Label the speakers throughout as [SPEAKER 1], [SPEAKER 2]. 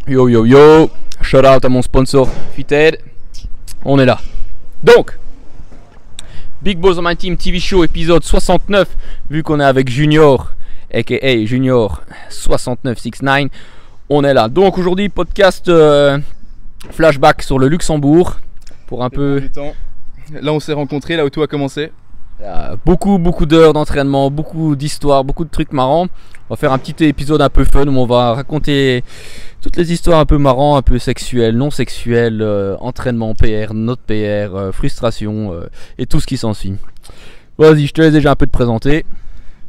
[SPEAKER 1] Yo yo yo, shout out à mon sponsor Fitted. On est là. Donc, Big Balls on My Team TV Show épisode 69. Vu qu'on est avec Junior, aka Junior 6969, on est là. Donc aujourd'hui podcast flashback sur le Luxembourg pour un peu.
[SPEAKER 2] Là on s'est rencontrés, là où tout a commencé.
[SPEAKER 1] Beaucoup d'heures d'entraînement, beaucoup d'histoires, beaucoup de trucs marrants. On va faire un petit épisode un peu fun où on va raconter toutes les histoires un peu marrantes, un peu sexuelles, non sexuelles, entraînement PR, note PR, frustration et tout ce qui s'ensuit. Vas-y, je te laisse déjà un peu te présenter.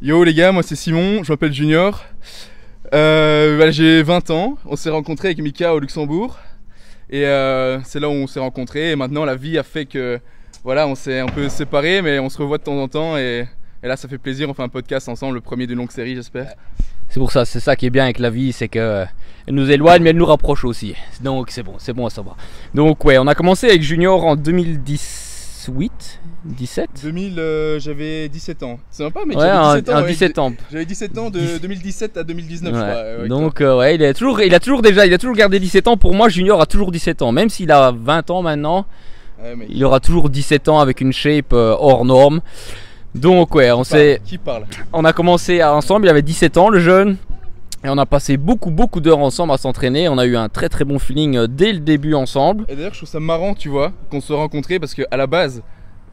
[SPEAKER 2] Yo les gars, moi c'est Simon, je m'appelle Junior. Voilà, j'ai 20 ans, on s'est rencontrés avec Mika au Luxembourg. Et c'est là où on s'est rencontrés et maintenant la vie a fait que voilà, on s'est un peu séparés mais on se revoit de temps en temps et là ça fait plaisir, on fait un podcast ensemble, le premier d'une longue série j'espère.
[SPEAKER 1] C'est pour ça, c'est ça qui est bien avec la vie, c'est que elle nous éloigne mais elle nous rapproche aussi. Donc c'est bon à savoir. Donc ouais, on a commencé avec Junior en 2018, 17
[SPEAKER 2] j'avais 17 ans. C'est sympa mais
[SPEAKER 1] ouais,
[SPEAKER 2] j'avais 17 ans.
[SPEAKER 1] 17 ans.
[SPEAKER 2] J'avais 17 ans de 2017 à 2019
[SPEAKER 1] ouais.
[SPEAKER 2] Je crois. Ouais,
[SPEAKER 1] donc ouais, il a toujours gardé 17 ans. Pour moi, Junior a toujours 17 ans, même s'il a 20 ans maintenant. Ouais, il aura toujours 17 ans avec une shape hors norme. Donc ouais, on a commencé ensemble, il avait 17 ans le jeune. Et on a passé beaucoup d'heures ensemble à s'entraîner. On a eu un très bon feeling dès le début ensemble.
[SPEAKER 2] Et d'ailleurs je trouve ça marrant, tu vois, qu'on se rencontrait parce qu'à la base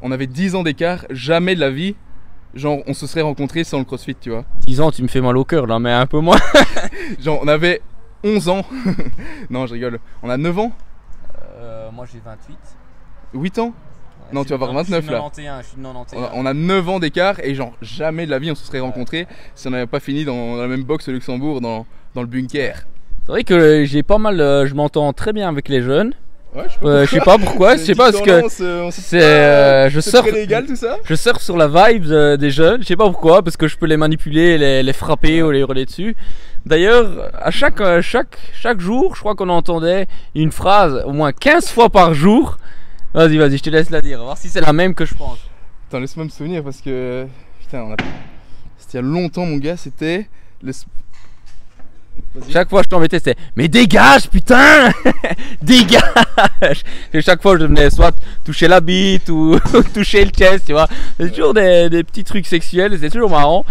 [SPEAKER 2] on avait 10 ans d'écart, jamais de la vie genre on se serait rencontrés sans le crossfit, tu vois.
[SPEAKER 1] 10 ans, tu me fais mal au cœur là, mais un peu moins.
[SPEAKER 2] Genre on avait 11 ans. Non je rigole, on a 9 ans.
[SPEAKER 1] Moi j'ai 28.
[SPEAKER 2] 8 ans? Ouais, non, tu vas avoir 29 là.
[SPEAKER 1] Je suis 91.
[SPEAKER 2] On a 9 ans d'écart et genre jamais de la vie on se serait rencontrés si on n'avait pas fini dans la même box au Luxembourg, dans le bunker.
[SPEAKER 1] C'est vrai que j'ai pas mal, je m'entends très bien avec les jeunes.
[SPEAKER 2] Ouais,
[SPEAKER 1] je sais pas pourquoi, je sais pas parce que je surfe sur la vibe des jeunes, je sais pas pourquoi, parce que je peux les manipuler, les frapper ou les hurler dessus. D'ailleurs, à chaque jour, je crois qu'on entendait une phrase au moins 15 fois par jour. Vas-y, je te laisse la dire, on va voir si c'est la même que je pense.
[SPEAKER 2] Attends, laisse-moi me souvenir parce que putain, c'était il y a longtemps mon gars, c'était
[SPEAKER 1] chaque fois je t'embêtais, c'était mais dégage putain. Dégage. Et chaque fois je venais soit toucher la bite ou toucher le chest, tu vois. C'est toujours des petits trucs sexuels, c'est toujours marrant.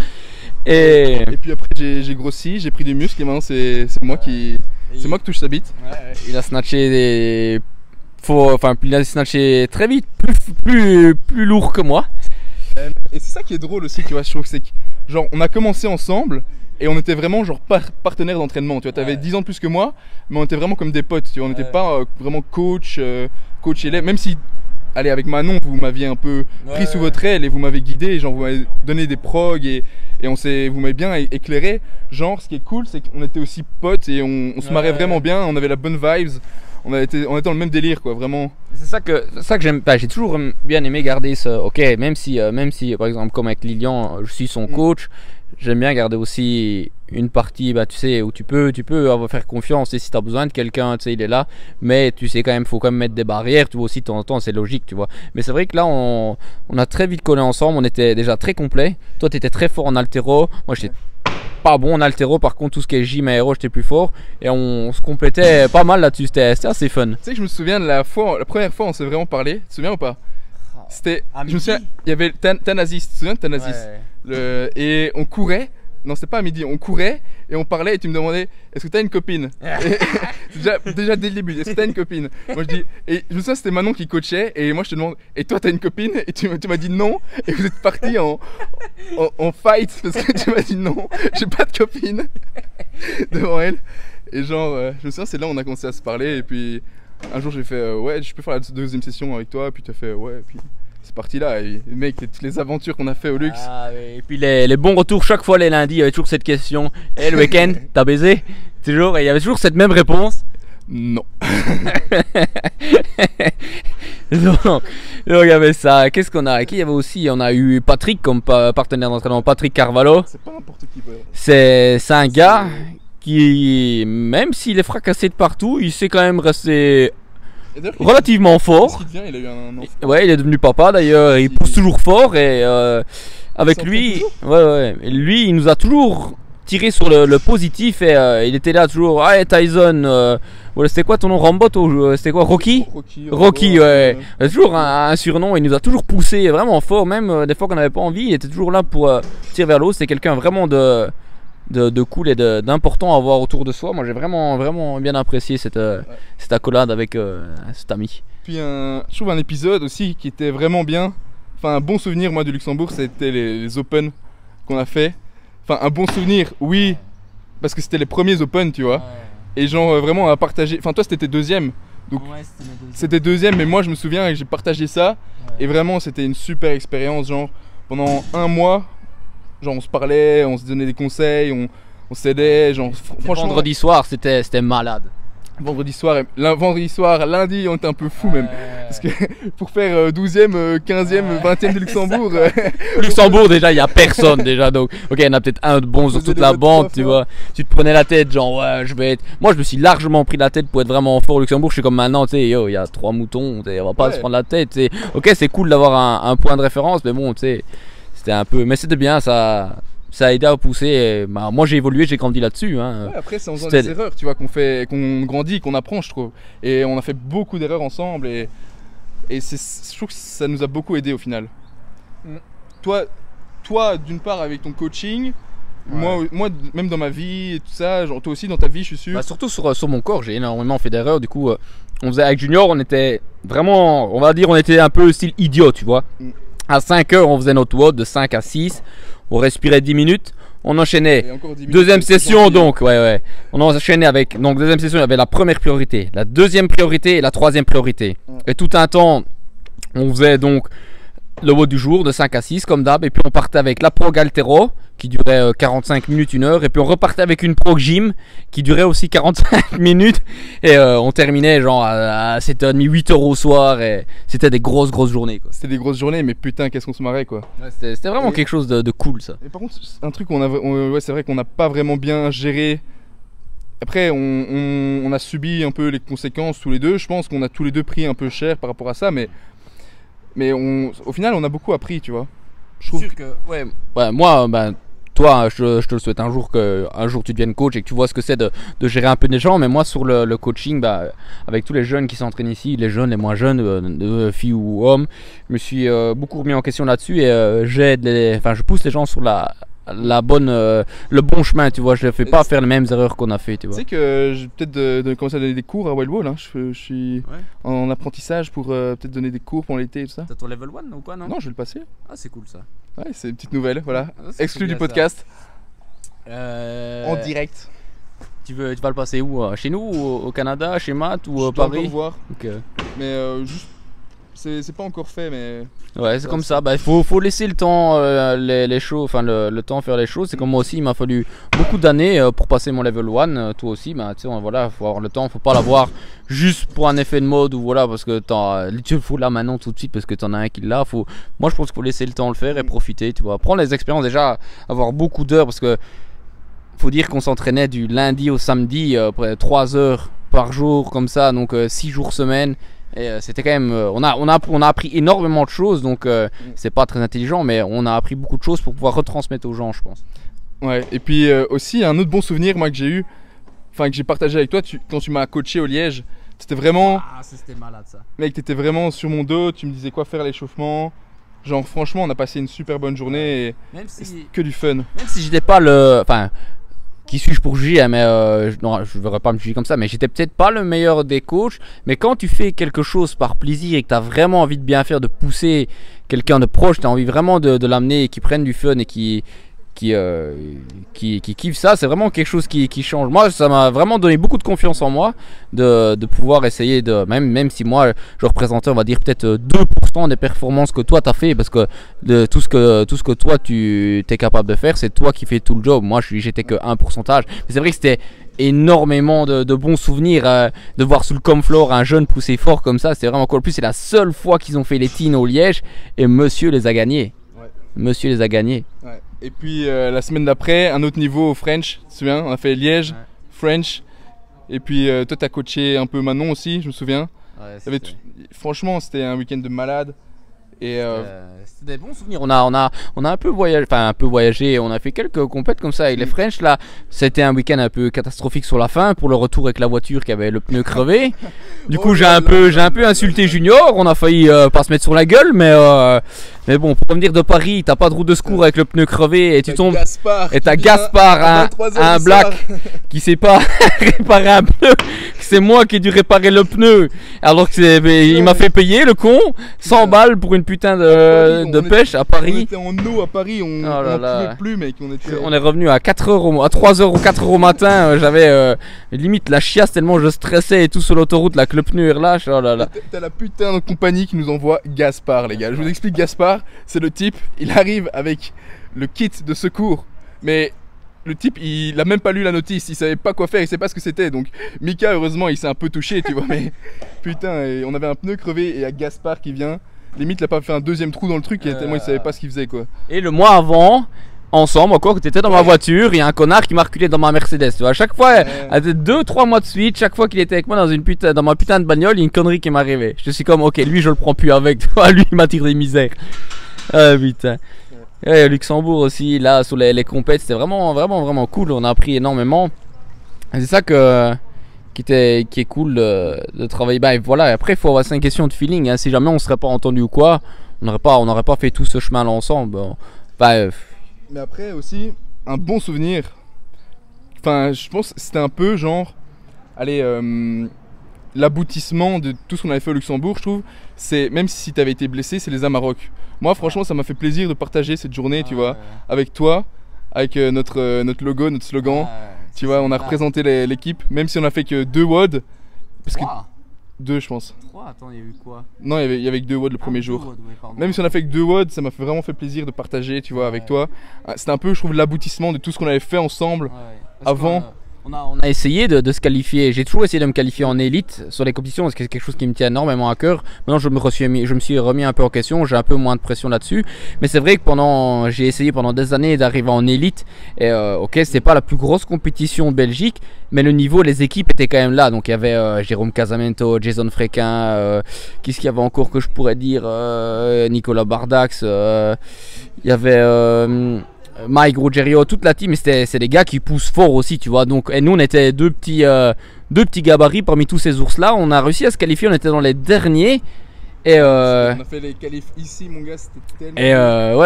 [SPEAKER 1] Et
[SPEAKER 2] puis après j'ai grossi, j'ai pris du muscle et maintenant c'est moi qui touche sa bite.
[SPEAKER 1] Ouais. Il a snatché il a snatché très vite, plus lourd que moi.
[SPEAKER 2] Et c'est ça qui est drôle aussi, tu vois, je trouve que c'est que genre on a commencé ensemble et on était vraiment genre partenaires d'entraînement, tu vois, t'avais 10 ans de plus que moi, mais on était vraiment comme des potes, tu vois, on n'était pas vraiment coach élève, même si, allez, avec Manon, vous m'aviez un peu pris sous votre aile et vous m'avez guidé, genre vous m'avez donné des progs et vous m'avez bien éclairé, genre ce qui est cool c'est qu'on était aussi potes et on se marrait vraiment bien, on avait la bonne vibes. On était dans le même délire quoi, vraiment.
[SPEAKER 1] C'est ça que j'aime pas. J'ai toujours bien aimé garder ça. Ok, même si par exemple comme avec Lilian, je suis son coach, j'aime bien garder aussi une partie, tu sais, où tu peux faire confiance et si tu as besoin de quelqu'un, tu sais, il est là. Mais tu sais quand même, faut quand même mettre des barrières. Tu vois aussi de temps en temps, c'est logique, tu vois. Mais c'est vrai que là, on a très vite collé ensemble. On était déjà très complet. Toi, tu étais très fort en haltéro. Moi, j'étais pas bon en haltéro, par contre tout ce qui est gym aéro j'étais plus fort et on se complétait pas mal là-dessus, c'était assez fun.
[SPEAKER 2] Tu sais que je me souviens de la première fois on s'est vraiment parlé, tu te souviens ou pas? C'était, je me souviens, il y avait Tanazis, tu te souviens de Tanazis? Ouais. Et on courait, non c'était pas à midi, on courait et on parlait et tu me demandais est-ce que t'as une copine? déjà dès le début, est-ce que t'as une copine? Moi je dis, et je me souviens c'était Manon qui coachait et moi je te demande et toi t'as une copine? Et tu m'as dit non et vous êtes partis en fight parce que tu m'as dit non, j'ai pas de copine devant elle. Et genre je me souviens c'est là où on a commencé à se parler et puis un jour j'ai fait ouais je peux faire la deuxième session avec toi, puis tu as fait ouais, et puis c'est parti là, et mec, toutes les aventures qu'on a fait au luxe.
[SPEAKER 1] Et puis les bons retours chaque fois les lundis, il y avait toujours cette question, le week-end t'as baisé? Toujours, et il y avait toujours cette même réponse.
[SPEAKER 2] Non.
[SPEAKER 1] donc il y avait ça. Qu'est-ce qu'on a? Qui il y avait aussi? On a eu Patrick comme partenaire d'entraînement, Patrick Carvalho.
[SPEAKER 2] C'est pas n'importe qui.
[SPEAKER 1] C'est un gars qui, même s'il est fracassé de partout, il sait quand même rester relativement fort.
[SPEAKER 2] Il a eu un enfant.
[SPEAKER 1] Ouais, il est devenu papa d'ailleurs. Il pousse toujours fort et avec lui, lui, il nous a toujours tirer sur le positif et il était là toujours. Ah, Tyson, c'était quoi ton nom, Rambo, c'était quoi, Rocky? Rocky, ouais. Il a toujours un surnom, il nous a toujours poussé vraiment fort, même des fois qu'on n'avait pas envie, il était toujours là pour tirer vers le haut. C'était quelqu'un vraiment de cool et d'important à avoir autour de soi. Moi j'ai vraiment bien apprécié cette accolade avec cet ami.
[SPEAKER 2] Puis je trouve un épisode aussi qui était vraiment bien, enfin un bon souvenir moi du Luxembourg, c'était les Open qu'on a fait. Enfin un bon souvenir, oui, parce que c'était les premiers Open, tu vois. Ouais. Et genre vraiment à partager, enfin toi c'était deuxième. Donc ouais, c'était deuxième, mais moi je me souviens que j'ai partagé ça. Ouais. Et vraiment c'était une super expérience, genre pendant un mois. Genre on se parlait, on se donnait des conseils, on s'aidait, genre
[SPEAKER 1] franchement. Vendredi soir c'était malade.
[SPEAKER 2] Vendredi soir, lundi on était un peu fou même. Parce que pour faire 12e, 15e, 20e de Luxembourg.
[SPEAKER 1] Luxembourg déjà il n'y a personne déjà, donc ok il y en a peut-être un de bon sur toute la bande, tu vois. Tu te prenais la tête genre ouais je vais être. Moi je me suis largement pris la tête pour être vraiment fort au Luxembourg. Je suis comme maintenant, tu sais, il y a 3 moutons, on va pas se prendre la tête, t'sais. Ok c'est cool d'avoir un point de référence, mais bon tu sais. C'était un peu, mais c'était bien, ça a aidé à pousser. Et, bah, moi j'ai évolué, j'ai grandi là-dessus. Hein.
[SPEAKER 2] Ouais, après c'est en faisant des erreurs, tu vois, qu'on grandit, qu'on apprend, je trouve. Et on a fait beaucoup d'erreurs ensemble et je trouve que ça nous a beaucoup aidé au final. Toi d'une part avec ton coaching, moi même dans ma vie et tout ça, genre toi aussi dans ta vie je suis sûr.
[SPEAKER 1] Bah, surtout sur mon corps, j'ai énormément fait d'erreurs. Du coup, on faisait avec Junior, on était vraiment, on va dire, on était un peu style idiot, tu vois. À 5 heures, on faisait notre WOD de 5 à 6. On respirait 10 minutes. On enchaînait. Deuxième session, donc. Ouais. On enchaînait avec. Donc, deuxième session, il y avait la première priorité, la deuxième priorité et la troisième priorité. Et tout un temps, on faisait donc le WOD du jour de 5 à 6, comme d'hab. Et puis, on partait avec la prog Altero qui durait 45 minutes, 1 heure. Et puis, on repartait avec une prog gym qui durait aussi 45 minutes. Et on terminait genre à 7h30, 8h au soir. Et c'était des grosses journées.
[SPEAKER 2] C'était des grosses journées, mais putain, qu'est-ce qu'on se marrait, quoi.
[SPEAKER 1] Ouais, c'était vraiment quelque chose de cool, ça.
[SPEAKER 2] Et par contre, un truc c'est vrai qu'on n'a pas vraiment bien géré. Après, on a subi un peu les conséquences tous les deux. Je pense qu'on a tous les deux pris un peu cher par rapport à ça. Mais au final, on a beaucoup appris, tu vois.
[SPEAKER 1] Je trouve que moi, toi, je te le souhaite un jour tu deviennes coach et que tu vois ce que c'est de gérer un peu des gens. Mais moi, sur le coaching, avec tous les jeunes qui s'entraînent ici, les jeunes, les moins jeunes, de filles ou hommes, je me suis beaucoup remis en question là-dessus et je pousse les gens sur le bon chemin, tu vois. Je ne fais pas faire les mêmes erreurs qu'on a fait, tu vois.
[SPEAKER 2] Tu sais que je vais peut-être commencer à donner des cours à Wild Ball, hein. Je suis en apprentissage pour peut-être donner des cours pour l'été et tout ça.
[SPEAKER 1] T'as ton level 1 ou quoi, non?
[SPEAKER 2] Non, je vais le passer.
[SPEAKER 1] Ah, c'est cool ça.
[SPEAKER 2] Ouais, c'est une petite nouvelle, voilà. Exclu du podcast. En direct.
[SPEAKER 1] Tu vas le passer où? Chez nous, au Canada, chez Matt ou à Paris?
[SPEAKER 2] Je dois voir. Okay. Mais juste, c'est pas encore fait, mais...
[SPEAKER 1] Ouais, c'est comme ça. Il faut laisser le temps, les choses, enfin le temps faire les choses. C'est comme moi aussi, il m'a fallu beaucoup d'années pour passer mon level 1. Toi aussi, tu sais, voilà, faut avoir le temps, faut pas l'avoir juste pour un effet de mode ou voilà, parce que tu le fous là maintenant tout de suite parce que t'en as un qui l'a. Moi, je pense qu'il faut laisser le temps le faire et profiter, tu vois. Prendre les expériences déjà, avoir beaucoup d'heures parce que faut dire qu'on s'entraînait du lundi au samedi, 3 heures par jour comme ça, donc 6 jours semaine. Et c'était quand même on a appris énormément de choses, donc c'est pas très intelligent, mais on a appris beaucoup de choses pour pouvoir retransmettre aux gens, je pense.
[SPEAKER 2] Ouais, et puis aussi un autre bon souvenir moi que j'ai eu, enfin que j'ai partagé avec toi, quand tu m'as coaché au Liège, c'était vraiment...
[SPEAKER 1] Ah, c'était malade ça.
[SPEAKER 2] Mec, t'étais vraiment sur mon dos, tu me disais quoi faire à l'échauffement. Genre franchement on a passé une super bonne journée et que du fun.
[SPEAKER 1] Même si j'étais pas qui suis-je pour juger, mais non, je ne verrais pas me juger comme ça, mais j'étais peut-être pas le meilleur des coachs, mais quand tu fais quelque chose par plaisir et que tu as vraiment envie de bien faire, de pousser quelqu'un de proche, tu as envie vraiment de l'amener et qui prenne du fun et qui kiffe ça, c'est vraiment quelque chose qui change. Moi, ça m'a vraiment donné beaucoup de confiance en moi de pouvoir essayer même si moi je représentais, on va dire peut-être 2% des performances que toi t'as fait, parce que tout ce que toi tu es capable de faire, c'est toi qui fais tout le job. Moi j'étais que 1%. Mais c'est vrai que c'était énormément de bons souvenirs de voir sous le Comflore un jeune pousser fort comme ça, c'était vraiment cool. En plus c'est la seule fois qu'ils ont fait les teens au Liège et monsieur les a gagnés. Monsieur les a gagnés.
[SPEAKER 2] Ouais. Et puis la semaine d'après, un autre niveau au French, tu te souviens? On a fait Liège, French. Et puis toi, tu as coaché un peu Manon aussi, je me souviens.
[SPEAKER 1] Ouais,
[SPEAKER 2] franchement, c'était un week-end de malade. Et
[SPEAKER 1] c'était des bons souvenirs. On a un peu voyagé, enfin un peu voyagé. On a fait quelques compètes comme ça avec les French là. C'était un week-end un peu catastrophique sur la fin pour le retour avec la voiture qui avait le pneu crevé. Du coup j'ai un peu insulté Junior. On a failli pas se mettre sur la gueule, mais bon, pour venir de Paris, t'as pas de route de secours avec le pneu crevé et tu tombes. Et t'as Gaspard, un black qui sait pas réparer un pneu. C'est moi qui ai dû réparer le pneu. Alors que il m'a fait payer le con 100 balles pour une putain de pêche à Paris.
[SPEAKER 2] On était en eau à Paris, on n'en pouvait plus, mec.
[SPEAKER 1] On est revenu à 4h, à 3h ou 4h au matin. J'avais limite la chiasse tellement je stressais et tout sur l'autoroute là que le pneu relâche. Oh là là.
[SPEAKER 2] T'as la putain de compagnie qui nous envoie Gaspard, les gars. Je vous explique, Gaspard, c'est le type, il arrive avec le kit de secours, mais le type il a même pas lu la notice, il savait pas quoi faire, il savait pas ce que c'était. Donc Mika heureusement il s'est un peu touché, tu vois, mais putain, et on avait un pneu crevé et il y a Gaspard qui vient, limite il a pas fait un deuxième trou dans le truc tellement il savait pas ce qu'il faisait quoi.
[SPEAKER 1] Et le mois avant, ensemble encore, que t'étais dans ma voiture, il y a un connard qui m'a reculé dans ma Mercedes, tu vois. À chaque fois, à 2-3 mois de suite, chaque fois qu'il était avec moi dans ma putain de bagnole, il y a une connerie qui m'arrivait. Je suis comme ok, lui je le prends plus avec, toi, lui il m'attire des misères. Ah putain. Ouais, Luxembourg aussi, là sur les compètes, c'était vraiment cool. On a appris énormément. C'est ça qui est cool de travailler. Bah voilà, après il faut avoir 5 questions de feeling. Hein. Si jamais on serait pas entendu ou quoi, on n'aurait pas fait tout ce chemin là ensemble. Bon, bah,
[SPEAKER 2] mais après aussi, un bon souvenir. Enfin, je pense que c'était un peu genre, allez, l'aboutissement de tout ce qu'on avait fait au Luxembourg, je trouve. C'est même si tu avais été blessé, c'est les Amarok. Moi, franchement, ça m'a fait plaisir de partager cette journée, tu vois, avec toi, avec notre logo, notre slogan. Tu vois, on a représenté l'équipe, même si on a fait que 2 WOD. Parce que 2, je pense.
[SPEAKER 1] 3, attends, il y a eu quoi?
[SPEAKER 2] Non, il y avait que 2 WOD le premier jour.
[SPEAKER 1] WOD, ouais,
[SPEAKER 2] même si on a fait que 2 WOD, ça m'a vraiment fait plaisir de partager, tu vois, avec toi. C'était un peu, je trouve, l'aboutissement de tout ce qu'on avait fait ensemble avant.
[SPEAKER 1] On a essayé de se qualifier. J'ai toujours essayé de me qualifier en élite sur les compétitions parce que c'est quelque chose qui me tient énormément à cœur. Maintenant, je me suis remis un peu en question. J'ai un peu moins de pression là-dessus. Mais c'est vrai que j'ai essayé pendant des années d'arriver en élite. Et ok, c'était pas la plus grosse compétition en Belgique, mais le niveau, les équipes étaient quand même là. Donc il y avait Jérôme Casamento, Jason Fréquin, qu'est-ce qu'il y avait encore que je pourrais dire, Nicolas Bardax. Il y avait Mike Ruggerio, toute la team, c'est des gars qui poussent fort aussi, tu vois. Donc, et nous, on était deux petits gabarits parmi tous ces ours-là. On a réussi à se qualifier, on était dans les derniers. Et
[SPEAKER 2] on a fait les qualifs ici, mon gars, c'était tellement.
[SPEAKER 1] Et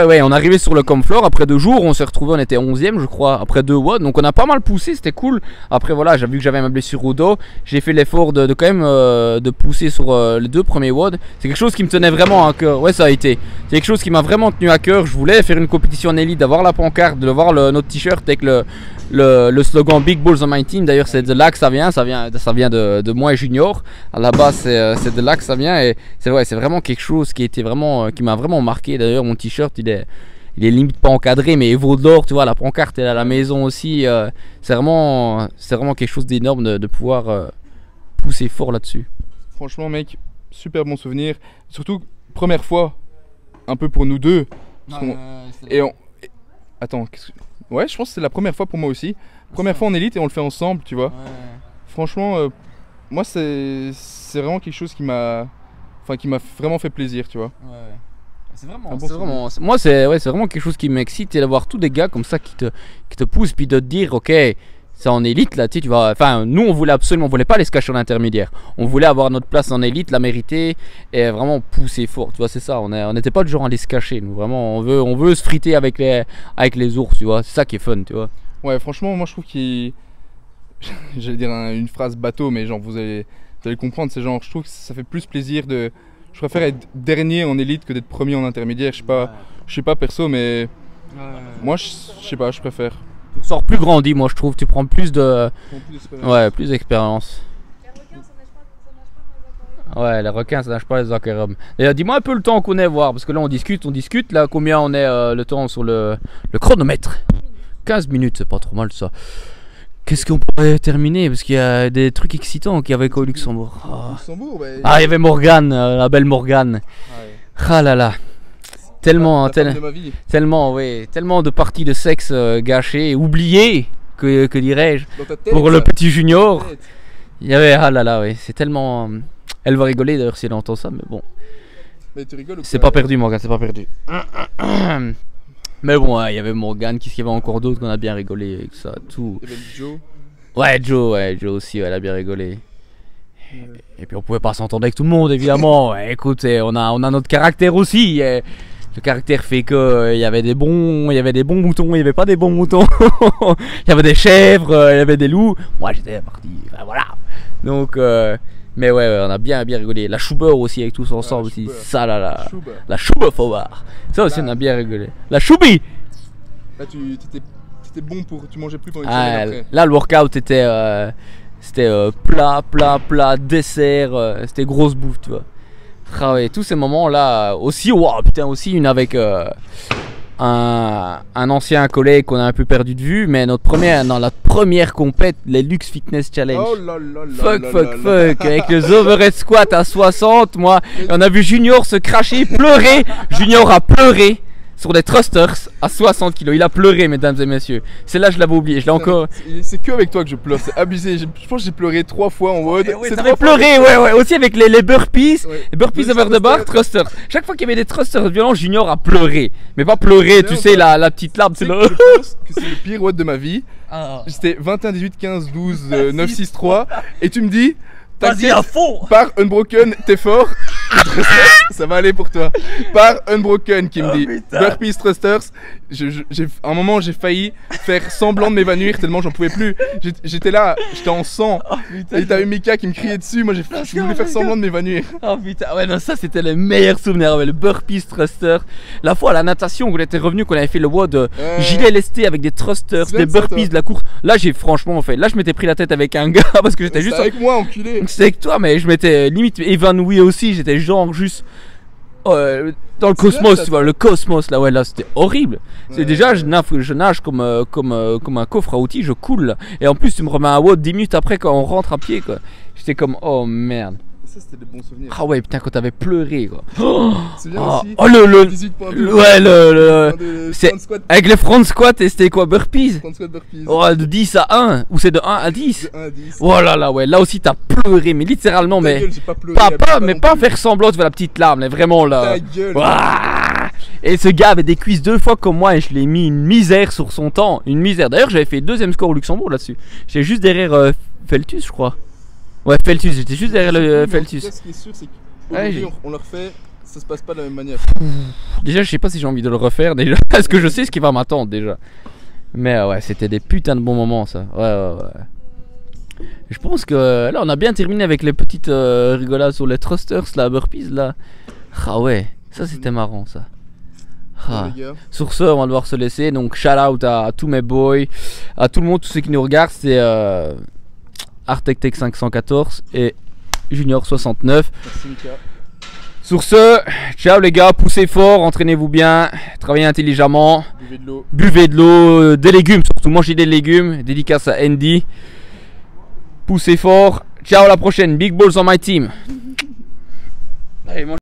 [SPEAKER 1] ouais, on est arrivé sur le Comflore. Après 2 jours, on s'est retrouvé, on était 11ème, je crois, après 2 WOD. Donc, on a pas mal poussé, c'était cool. Après, voilà, j'ai vu que j'avais ma blessure au dos. J'ai fait l'effort de quand même de pousser sur les 2 premiers WOD. C'est quelque chose qui me tenait vraiment à cœur. Ouais, ça a été. C'est quelque chose qui m'a vraiment tenu à cœur. Je voulais faire une compétition en élite, d'avoir la pancarte, de voir notre t-shirt avec le slogan Big Balls on my team. D'ailleurs, c'est de là que ça vient de moi et Junior. À la base, c'est de là que ça vient. Et c'est vrai, c'est vraiment quelque chose qui m'a vraiment marqué. D'ailleurs, mon t-shirt, il est limite pas encadré, mais il vaut de l'or, tu vois. La pancarte est à la maison aussi. C'est vraiment quelque chose d'énorme de pouvoir pousser fort là-dessus.
[SPEAKER 2] Franchement, mec, super bon souvenir. Surtout, première fois, un peu pour nous deux. Attends, ouais, je pense que c'est la première fois pour moi aussi. Première fois en élite et on le fait ensemble, tu vois. Franchement, moi, c'est vraiment quelque chose qui m'a vraiment fait plaisir, tu vois.
[SPEAKER 1] C'est vraiment quelque chose qui m'excite, et d'avoir tous des gars comme ça qui te poussent, puis de te dire ok, c'est en élite là, tu vas. Enfin, nous on voulait pas aller se cacher en intermédiaire. On voulait avoir notre place en élite, la mériter et vraiment pousser fort. Tu vois, c'est ça. On n'était pas du genre à aller se cacher. Nous vraiment, on veut se friter avec les ours. Tu vois, c'est ça qui est fun, tu vois.
[SPEAKER 2] Ouais, franchement, moi je trouve j'allais dire une phrase bateau, mais genre vous allez comprendre. C'est genre, je trouve que ça fait plus plaisir de. Je préfère être dernier en élite que d'être premier en intermédiaire. Je sais pas perso, mais moi je sais pas, je préfère.
[SPEAKER 1] Tu sors plus grandi, moi je trouve. Tu prends plus plus d'expérience. Ouais, les requins ça nage pas les aquariums. D'ailleurs, dis-moi un peu le temps qu'on est, voir, parce que là on discute là, combien on est le temps sur le chronomètre. 15 minutes, c'est pas trop mal ça. Qu'est-ce qu'on pourrait terminer, parce qu'il y a des trucs excitants qu'il y avait au Luxembourg. Il y avait Morgane, la belle Morgane. Ah là là. Tellement de parties de sexe gâchées, oubliées, que dirais-je, pour le petit Junior. Il y avait, ah là là, ouais, c'est tellement. Elle va rigoler d'ailleurs si elle entend ça, mais bon.
[SPEAKER 2] Mais tu rigoles ou
[SPEAKER 1] C'est pas perdu, Morgan, c'est pas perdu. Mais bon, il y avait Morgan, qu'est-ce qu'il y avait encore d'autre qu'on a bien rigolé avec ça, tout.
[SPEAKER 2] Il y avait Joe.
[SPEAKER 1] Ouais, Joe aussi, elle a bien rigolé. Et puis on pouvait pas s'entendre avec tout le monde, évidemment. Ouais, écoute, on a notre caractère aussi. Le caractère fait que il y avait des bons moutons, il y avait pas des bons moutons. Il y avait des chèvres, il y avait des loups. Moi, j'étais parti. Enfin, voilà. Donc, mais ouais, on a bien rigolé. La Schubert aussi avec tous ensemble aussi. Ça là, la Schubert faut voir. Ça aussi, on a bien rigolé. La Choubi.
[SPEAKER 2] Là, t'étais bon pour, tu mangeais plus pendant une semaine après.
[SPEAKER 1] Là, le workout était plat, dessert, c'était grosse bouffe, tu vois. Ah ouais, tous ces moments là aussi, wow, putain, aussi une avec un ancien collègue qu'on a un peu perdu de vue, mais notre première compète, les Lux Fitness Challenge.
[SPEAKER 2] Oh là là là
[SPEAKER 1] fuck, avec les overhead squat à 60, moi, on a vu Junior se cracher, pleurer. Junior a pleuré sur des thrusters à 60 kg. Il a pleuré, mesdames et messieurs. Celle-là, je l'avais oublié. Je l'ai encore.
[SPEAKER 2] C'est que avec toi que je pleure. C'est abusé. Je pense que j'ai pleuré 3 fois en mode.
[SPEAKER 1] Ouais, t'avais pleuré, ouais. Aussi avec les burpees. Ouais. Les burpees over the bar, thrusters. Chaque fois qu'il y avait des thrusters violents, Junior a pleuré. Mais pas pleuré, tu sais, la petite larme.
[SPEAKER 2] C'est je pense que c'est le pire WOD de ma vie. J'étais 21, 18, 15, 12, 9, 6, 3. Et tu me dis.
[SPEAKER 1] Vas-y à fond.
[SPEAKER 2] Par Unbroken, t'es fort. Ça va aller pour toi. Par Unbroken qui me dit burpees thrusters. À un moment j'ai failli faire semblant de m'évanouir tellement j'en pouvais plus. J'étais là, j'étais en sang. Et t'as eu Mika qui me criait dessus. Moi je voulais faire semblant de m'évanouir.
[SPEAKER 1] Oh putain, ouais non, ça c'était les meilleurs souvenirs avec le burpees thruster. La fois à la natation où on était revenu, qu'on avait fait le WOD gilet lesté avec des thrusters, des burpees, de la course. Là j'ai franchement fait. Là je m'étais pris la tête avec un gars parce que j'étais juste
[SPEAKER 2] avec moi enculé.
[SPEAKER 1] C'était avec toi, mais je m'étais limite évanoui aussi. J'étais genre juste dans le cosmos, tu vois, le cosmos là, ouais, là c'était horrible. C'est déjà, je nage comme un coffre à outils, je coule là. Et en plus, tu me remets un WOD 10 minutes après quand on rentre à pied, quoi. J'étais comme, oh merde.
[SPEAKER 2] Ça, c'était des bons souvenirs.
[SPEAKER 1] Ah ouais, putain, quand t'avais pleuré, quoi.
[SPEAKER 2] C'est bien aussi.
[SPEAKER 1] Oh c'est avec les front squat et c'était quoi, burpees?
[SPEAKER 2] Front squat burpees.
[SPEAKER 1] Oh, de 10 à 1 ou c'est de 1 à 10?
[SPEAKER 2] De 1 à 10.
[SPEAKER 1] Oh là là, ouais, là aussi t'as pleuré, mais littéralement, mais
[SPEAKER 2] gueule, pas pleuré,
[SPEAKER 1] pas faire semblant, tu vois la petite larme, mais vraiment là.
[SPEAKER 2] Ta gueule.
[SPEAKER 1] Et ce gars avait des cuisses 2 fois comme moi et je l'ai mis une misère sur son temps, une misère. D'ailleurs, j'avais fait 2ème score au Luxembourg là-dessus. J'étais juste derrière Feltus, je crois. Ouais, Feltus, j'étais juste derrière le Feltus.
[SPEAKER 2] Ce qui est sûr, c'est qu'aujourd'hui, on le refait, ça se passe pas de la même manière.
[SPEAKER 1] Déjà, je sais pas si j'ai envie de le refaire déjà, parce que je sais ce qui va m'attendre déjà. Mais ouais, c'était des putains de bons moments ça. Ouais. Je pense que là, on a bien terminé avec les petites rigolades sur les thrusters, la burpees là. Ah ouais, ça c'était marrant ça. Sur ce, on va devoir se laisser. Donc, shout out à tous mes boys, à tout le monde, tous ceux qui nous regardent. C'est Artectech 514 et Junior 69.
[SPEAKER 2] Merci Mika.
[SPEAKER 1] Sur ce, ciao les gars, poussez fort, entraînez-vous bien, travaillez intelligemment, buvez de l'eau, des légumes surtout, mangez des légumes, dédicace à Andy. Poussez fort, ciao, à la prochaine, big balls on my team. Allez,